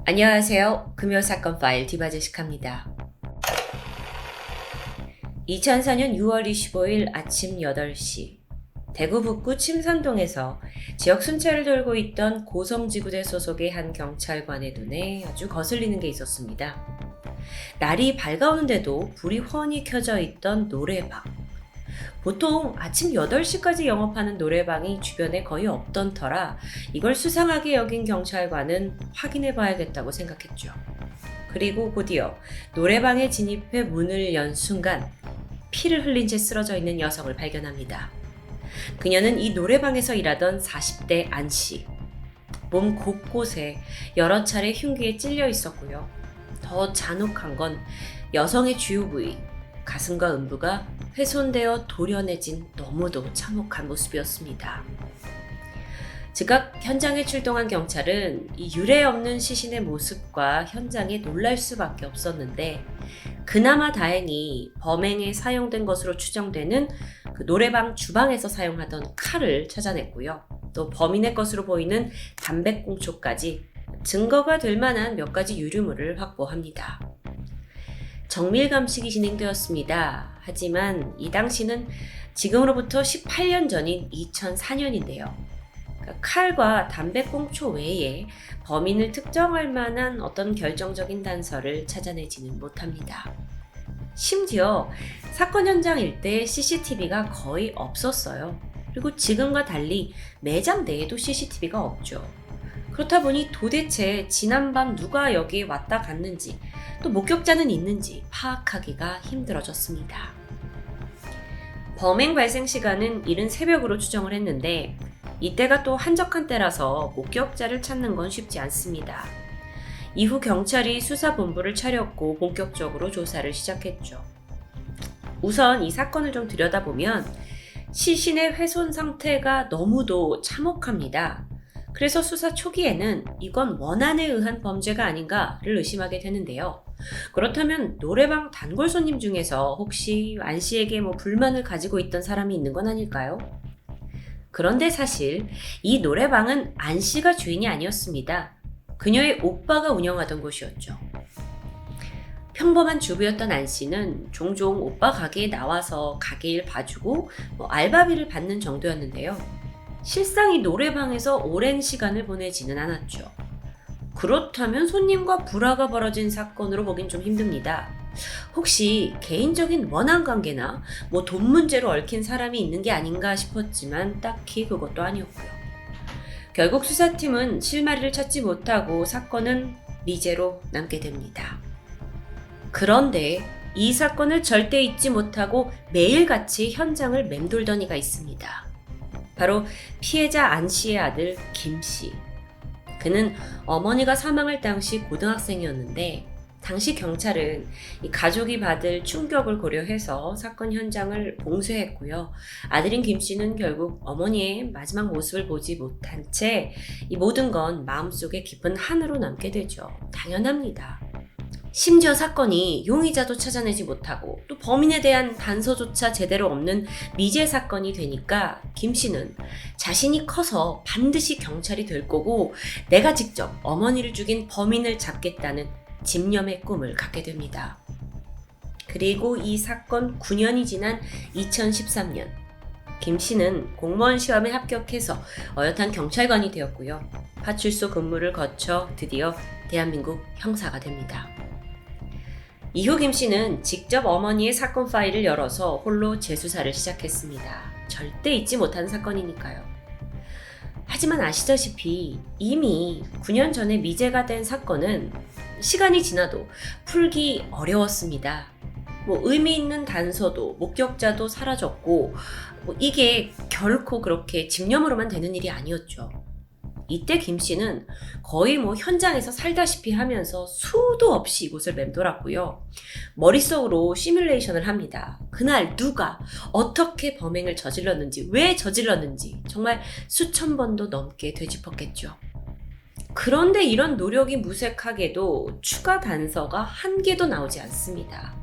안녕하세요. 금요사건 파일 디바제식합니다. 2004년 6월 25일 아침 8시 대구 북구 침산동에서 지역 순찰을 돌고 있던 고성지구대 소속의 한 경찰관의 눈에 아주 거슬리는 게 있었습니다. 날이 밝아오는데도 불이 훤히 켜져 있던 노래방. 보통 아침 8시까지 영업하는 노래방이 주변에 거의 없던 터라 이걸 수상하게 여긴 경찰관은 확인해 봐야겠다고 생각했죠. 그리고 곧이어 노래방에 진입해 문을 연 순간 피를 흘린 채 쓰러져 있는 여성을 발견합니다. 그녀는 이 노래방에서 일하던 40대 안씨. 몸 곳곳에 여러 차례 흉기에 찔려 있었고요. 더 잔혹한 건 여성의 주요 부위, 가슴과 음부가 훼손되어 도려내진 너무도 참혹한 모습이었습니다. 즉각 현장에 출동한 경찰은 이 유례 없는 시신의 모습과 현장에 놀랄 수밖에 없었는데 그나마 다행히 범행에 사용된 것으로 추정되는 그 노래방 주방에서 사용하던 칼을 찾아냈고요. 또 범인의 것으로 보이는 담배꽁초까지 증거가 될 만한 몇 가지 유류물을 확보합니다. 정밀 감식이 진행되었습니다. 하지만 이 당시는 지금으로부터 18년 전인 2004년인데요. 칼과 담배꽁초 외에 범인을 특정할 만한 어떤 결정적인 단서를 찾아내지는 못합니다. 심지어 사건 현장 일대에 CCTV가 거의 없었어요. 그리고 지금과 달리 매장 내에도 CCTV가 없죠. 그렇다 보니 도대체 지난밤 누가 여기에 왔다 갔는지 또 목격자는 있는지 파악하기가 힘들어졌습니다. 범행 발생 시간은 이른 새벽으로 추정을 했는데 이때가 또 한적한 때라서 목격자를 찾는 건 쉽지 않습니다. 이후 경찰이 수사본부를 차렸고 본격적으로 조사를 시작했죠. 우선 이 사건을 좀 들여다보면 시신의 훼손 상태가 너무도 참혹합니다. 그래서 수사 초기에는 이건 원한에 의한 범죄가 아닌가를 의심하게 되는데요. 그렇다면 노래방 단골 손님 중에서 혹시 안 씨에게 불만을 가지고 있던 사람이 있는 건 아닐까요? 그런데 사실 이 노래방은 안 씨가 주인이 아니었습니다. 그녀의 오빠가 운영하던 곳이었죠. 평범한 주부였던 안 씨는 종종 오빠 가게에 나와서 가게 일 봐주고 알바비를 받는 정도였는데요. 실상 이 노래방에서 오랜 시간을 보내지는 않았죠. 그렇다면 손님과 불화가 벌어진 사건으로 보긴 좀 힘듭니다. 혹시 개인적인 원한 관계나 돈 문제로 얽힌 사람이 있는 게 아닌가 싶었지만 딱히 그것도 아니었고요. 결국 수사팀은 실마리를 찾지 못하고 사건은 미제로 남게 됩니다. 그런데 이 사건을 절대 잊지 못하고 매일같이 현장을 맴돌던 이가 있습니다. 바로 피해자 안 씨의 아들 김 씨. 그는 어머니가 사망할 당시 고등학생이었는데 당시 경찰은 이 가족이 받을 충격을 고려해서 사건 현장을 봉쇄했고요. 아들인 김 씨는 결국 어머니의 마지막 모습을 보지 못한 채 이 모든 건 마음속에 깊은 한으로 남게 되죠. 당연합니다. 심지어 사건이 용의자도 찾아내지 못하고 또 범인에 대한 단서조차 제대로 없는 미제 사건이 되니까 김 씨는 자신이 커서 반드시 경찰이 될 거고 내가 직접 어머니를 죽인 범인을 잡겠다는 집념의 꿈을 갖게 됩니다. 그리고 이 사건 9년이 지난 2013년 김 씨는 공무원 시험에 합격해서 어엿한 경찰관이 되었고요. 파출소 근무를 거쳐 드디어 대한민국 형사가 됩니다. 이후 김 씨는 직접 어머니의 사건 파일을 열어서 홀로 재수사를 시작했습니다. 절대 잊지 못하는 사건이니까요. 하지만 아시다시피 이미 9년 전에 미제가 된 사건은 시간이 지나도 풀기 어려웠습니다. 의미 있는 단서도 목격자도 사라졌고 이게 결코 그렇게 집념으로만 되는 일이 아니었죠. 이때 김 씨는 거의 현장에서 살다시피 하면서 수도 없이 이곳을 맴돌았고요. 머릿속으로 시뮬레이션을 합니다. 그날 누가 어떻게 범행을 저질렀는지, 왜 저질렀는지 정말 수천 번도 넘게 되짚었겠죠. 그런데 이런 노력이 무색하게도 추가 단서가 한 개도 나오지 않습니다.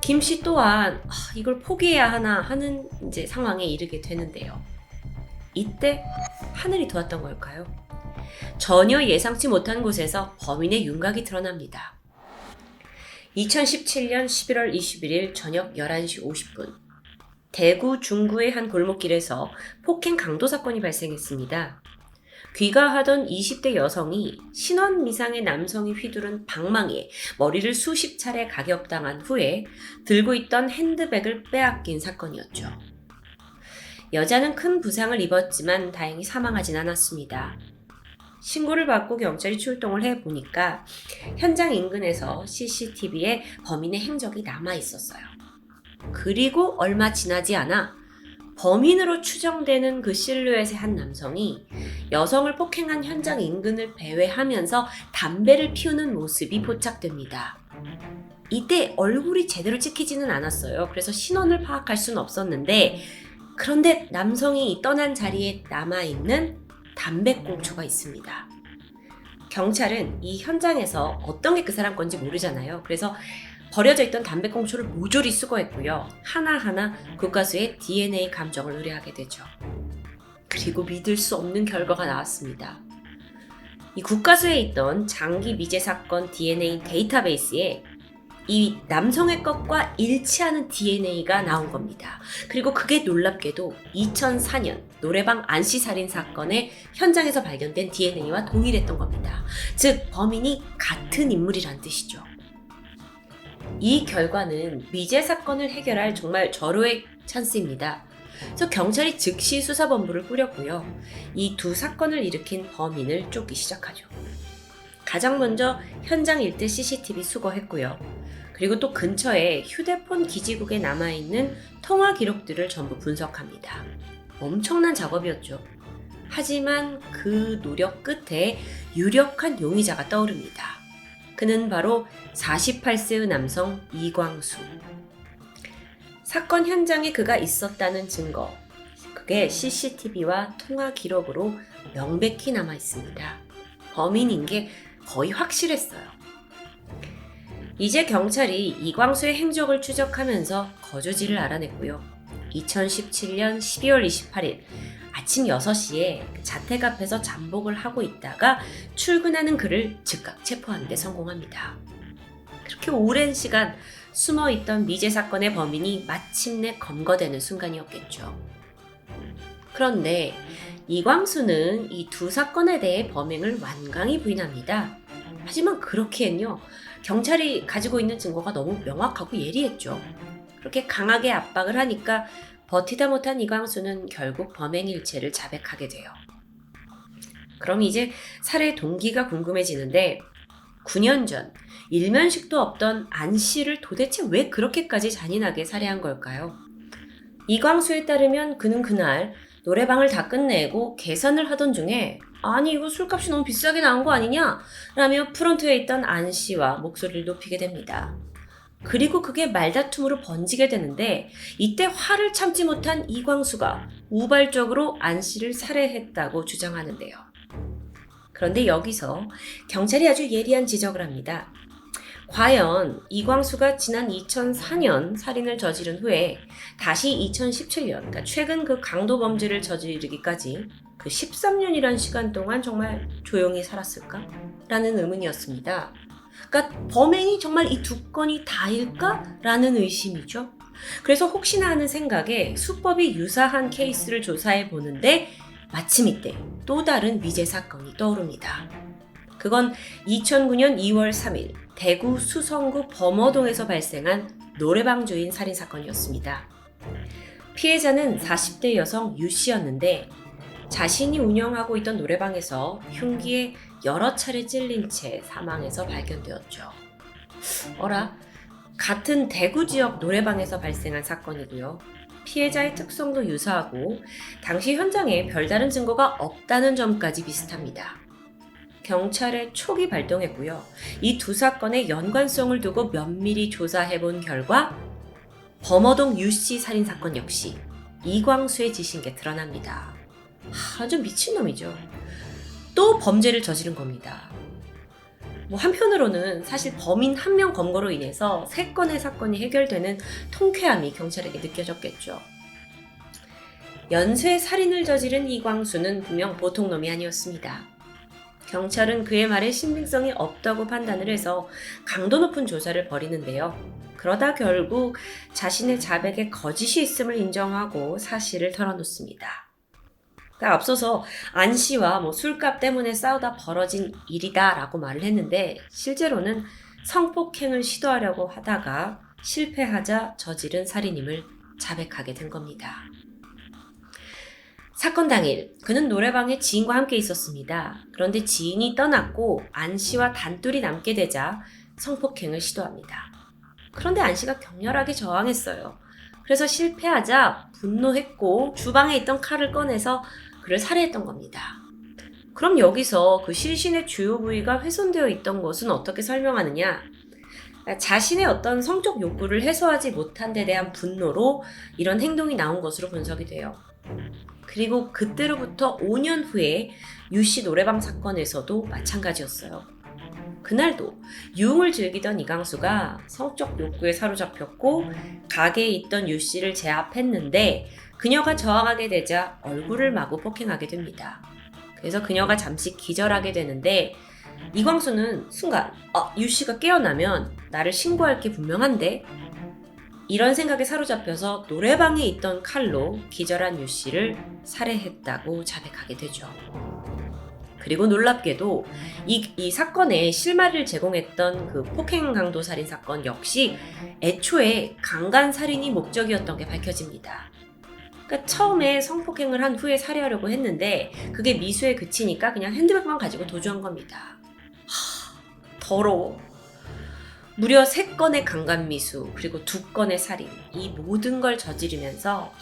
김 씨 또한 이걸 포기해야 하나 하는 상황에 이르게 되는데요. 이때 하늘이 도왔던 걸까요? 전혀 예상치 못한 곳에서 범인의 윤곽이 드러납니다. 2017년 11월 21일 저녁 11시 50분, 대구 중구의 한 골목길에서 폭행 강도 사건이 발생했습니다. 귀가하던 20대 여성이 신원 미상의 남성이 휘두른 방망이에 머리를 수십 차례 가격당한 후에 들고 있던 핸드백을 빼앗긴 사건이었죠. 여자는 큰 부상을 입었지만 다행히 사망하진 않았습니다. 신고를 받고 경찰이 출동을 해보니까 현장 인근에서 CCTV에 범인의 행적이 남아 있었어요. 그리고 얼마 지나지 않아 범인으로 추정되는 그 실루엣의 한 남성이 여성을 폭행한 현장 인근을 배회하면서 담배를 피우는 모습이 포착됩니다. 이때 얼굴이 제대로 찍히지는 않았어요. 그래서 신원을 파악할 수는 없었는데, 그런데 남성이 떠난 자리에 남아있는 담배꽁초가 있습니다. 경찰은 이 현장에서 어떤 게 그 사람 건지 모르잖아요. 그래서 버려져 있던 담배꽁초를 모조리 수거했고요. 하나하나 국과수의 DNA 감정을 의뢰하게 되죠. 그리고 믿을 수 없는 결과가 나왔습니다. 이 국과수에 있던 장기 미제 사건 DNA 데이터베이스에 이 남성의 것과 일치하는 DNA가 나온 겁니다. 그리고 그게 놀랍게도 2004년 노래방 안씨 살인 사건의 현장에서 발견된 DNA와 동일했던 겁니다. 즉 범인이 같은 인물이란 뜻이죠. 이 결과는 미제 사건을 해결할 정말 절호의 찬스입니다. 그래서 경찰이 즉시 수사본부를 꾸렸고요. 이 두 사건을 일으킨 범인을 쫓기 시작하죠. 가장 먼저 현장 일대 CCTV 수거했고요. 그리고 또 근처에 휴대폰 기지국에 남아있는 통화 기록들을 전부 분석합니다. 엄청난 작업이었죠. 하지만 그 노력 끝에 유력한 용의자가 떠오릅니다. 그는 바로 48세의 남성 이광수. 사건 현장에 그가 있었다는 증거, 그게 CCTV와 통화 기록으로 명백히 남아 있습니다. 범인인 게 거의 확실했어요. 이제 경찰이 이광수의 행적을 추적하면서 거주지를 알아냈고요. 2017년 12월 28일 아침 6시에 자택 앞에서 잠복을 하고 있다가 출근하는 그를 즉각 체포하는 데 성공합니다. 그렇게 오랜 시간 숨어있던 미제 사건의 범인이 마침내 검거되는 순간이었겠죠. 그런데 이광수는 이 두 사건에 대해 범행을 완강히 부인합니다. 하지만 그렇기엔요, 경찰이 가지고 있는 증거가 너무 명확하고 예리했죠. 그렇게 강하게 압박을 하니까 버티다 못한 이광수는 결국 범행 일체를 자백하게 돼요. 그럼 이제 살해 동기가 궁금해지는데, 9년 전 일면식도 없던 안 씨를 도대체 왜 그렇게까지 잔인하게 살해한 걸까요? 이광수에 따르면 그는 그날 노래방을 다 끝내고 계산을 하던 중에 아니 이거 술값이 너무 비싸게 나온 거 아니냐? 라며 프론트에 있던 안 씨와 목소리를 높이게 됩니다. 그리고 그게 말다툼으로 번지게 되는데 이때 화를 참지 못한 이광수가 우발적으로 안 씨를 살해했다고 주장하는데요. 그런데 여기서 경찰이 아주 예리한 지적을 합니다. 과연 이광수가 지난 2004년 살인을 저지른 후에 다시 2017년, 그러니까 최근 그 강도 범죄를 저지르기까지 그 13년이란 시간 동안 정말 조용히 살았을까? 라는 의문이었습니다. 그러니까 범행이 정말 이 두 건이 다일까? 라는 의심이죠. 그래서 혹시나 하는 생각에 수법이 유사한 케이스를 조사해 보는데 마침 이때 또 다른 미제 사건이 떠오릅니다. 그건 2009년 2월 3일 대구 수성구 범어동에서 발생한 노래방 주인 살인 사건이었습니다. 피해자는 40대 여성 유 씨였는데 자신이 운영하고 있던 노래방에서 흉기에 여러 차례 찔린 채 사망해서 발견되었죠. 같은 대구 지역 노래방에서 발생한 사건이고요. 피해자의 특성도 유사하고 당시 현장에 별다른 증거가 없다는 점까지 비슷합니다. 경찰의 촉이 발동했고요. 이 두 사건의 연관성을 두고 면밀히 조사해본 결과 범어동 유씨 살인사건 역시 이광수의 짓인 게 드러납니다. 아주 미친놈이죠. 또 범죄를 저지른 겁니다. 한편으로는 사실 범인 한 명 검거로 인해서 3건의 사건이 해결되는 통쾌함이 경찰에게 느껴졌겠죠. 연쇄 살인을 저지른 이광수는 분명 보통 놈이 아니었습니다. 경찰은 그의 말에 신빙성이 없다고 판단을 해서 강도 높은 조사를 벌이는데요. 그러다 결국 자신의 자백에 거짓이 있음을 인정하고 사실을 털어놓습니다. 그러니까 앞서서 안 씨와 술값 때문에 싸우다 벌어진 일이다 라고 말을 했는데 실제로는 성폭행을 시도하려고 하다가 실패하자 저지른 살인임을 자백하게 된 겁니다. 사건 당일 그는 노래방에 지인과 함께 있었습니다. 그런데 지인이 떠났고 안 씨와 단둘이 남게 되자 성폭행을 시도합니다. 그런데 안 씨가 격렬하게 저항했어요. 그래서 실패하자 분노했고 주방에 있던 칼을 꺼내서 그를 살해했던 겁니다. 그럼 여기서 그 시신의 주요 부위가 훼손되어 있던 것은 어떻게 설명하느냐? 자신의 어떤 성적 욕구를 해소하지 못한 데 대한 분노로 이런 행동이 나온 것으로 분석이 돼요. 그리고 그때로부터 5년 후에 유씨 노래방 사건에서도 마찬가지였어요. 그날도 유흥을 즐기던 이광수가 성적 욕구에 사로잡혔고 가게에 있던 유씨를 제압했는데 그녀가 저항하게 되자 얼굴을 마구 폭행하게 됩니다. 그래서 그녀가 잠시 기절하게 되는데 이광수는 순간 유씨가 깨어나면 나를 신고할 게 분명한데? 이런 생각에 사로잡혀서 노래방에 있던 칼로 기절한 유씨를 살해했다고 자백하게 되죠. 그리고 놀랍게도 이 사건에 실마리를 제공했던 그 폭행 강도 살인 사건 역시 애초에 강간 살인이 목적이었던 게 밝혀집니다. 그러니까 처음에 성폭행을 한 후에 살해하려고 했는데 그게 미수에 그치니까 그냥 핸드백만 가지고 도주한 겁니다. 더러워. 무려 3건의 강간미수 그리고 2건의 살인, 이 모든 걸 저지르면서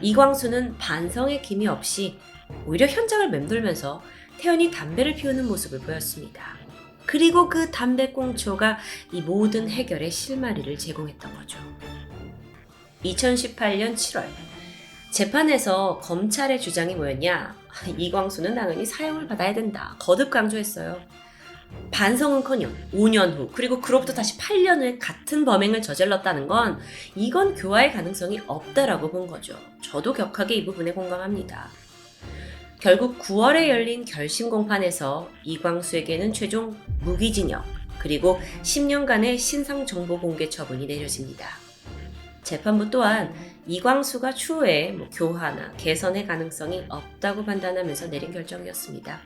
이광수는 반성의 기미 없이 오히려 현장을 맴돌면서 태연히 담배를 피우는 모습을 보였습니다. 그리고 그 담배꽁초가 이 모든 해결의 실마리를 제공했던 거죠. 2018년 7월 재판에서 검찰의 주장이 뭐였냐? 이광수는 당연히 사형을 받아야 된다. 거듭 강조했어요. 반성은커녕 5년 후 그리고 그로부터 다시 8년 후에 같은 범행을 저질렀다는 건 이건 교화의 가능성이 없다라고 본 거죠. 저도 격하게 이 부분에 공감합니다. 결국 9월에 열린 결심 공판에서 이광수에게는 최종 무기징역 그리고 10년간의 신상정보 공개 처분이 내려집니다. 재판부 또한 이광수가 추후에 교화나 개선의 가능성이 없다고 판단하면서 내린 결정이었습니다.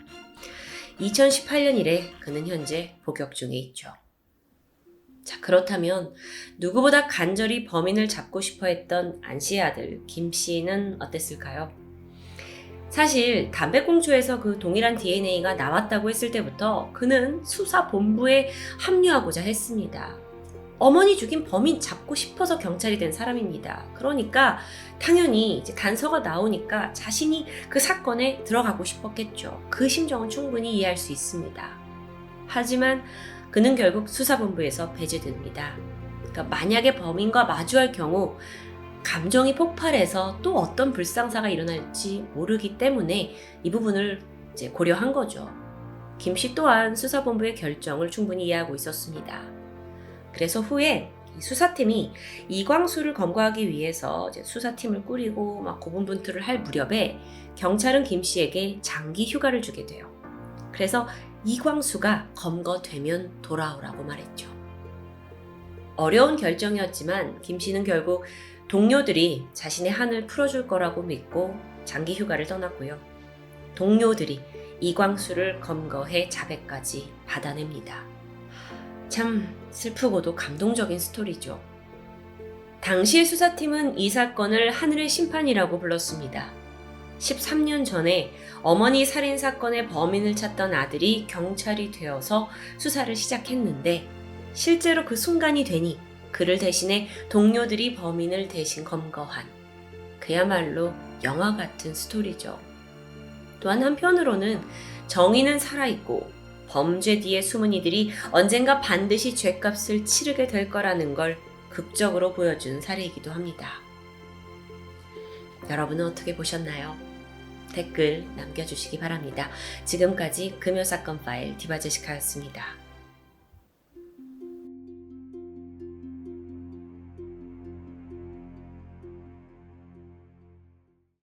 2018년 이래 그는 현재 복역 중에 있죠. 자, 그렇다면 누구보다 간절히 범인을 잡고 싶어 했던 안 씨의 아들 김 씨는 어땠을까요? 사실 담배꽁초에서 그 동일한 DNA가 나왔다고 했을 때부터 그는 수사본부에 합류하고자 했습니다. 어머니 죽인 범인 잡고 싶어서 경찰이 된 사람입니다. 그러니까 당연히 이제 단서가 나오니까 자신이 그 사건에 들어가고 싶었겠죠. 그 심정은 충분히 이해할 수 있습니다. 하지만 그는 결국 수사본부에서 배제됩니다. 그러니까 만약에 범인과 마주할 경우 감정이 폭발해서 또 어떤 불상사가 일어날지 모르기 때문에 이 부분을 이제 고려한 거죠. 김 씨 또한 수사본부의 결정을 충분히 이해하고 있었습니다. 그래서 후에 수사팀이 이광수를 검거하기 위해서 이제 수사팀을 꾸리고 막 고분분투를 할 무렵에 경찰은 김 씨에게 장기 휴가를 주게 돼요. 그래서 이광수가 검거되면 돌아오라고 말했죠. 어려운 결정이었지만 김 씨는 결국 동료들이 자신의 한을 풀어줄 거라고 믿고 장기 휴가를 떠났고요. 동료들이 이광수를 검거해 자백까지 받아냅니다. 참 슬프고도 감동적인 스토리죠. 당시의 수사팀은 이 사건을 하늘의 심판이라고 불렀습니다. 13년 전에 어머니 살인 사건의 범인을 찾던 아들이 경찰이 되어서 수사를 시작했는데 실제로 그 순간이 되니 그를 대신해 동료들이 범인을 대신 검거한 그야말로 영화 같은 스토리죠. 또한 한편으로는 정의는 살아있고 범죄 뒤의 숨은 이들이 언젠가 반드시 죗값을 치르게 될 거라는 걸 극적으로 보여준 사례이기도 합니다. 여러분은 어떻게 보셨나요? 댓글 남겨주시기 바랍니다. 지금까지 금요사건 파일 디바제시카였습니다.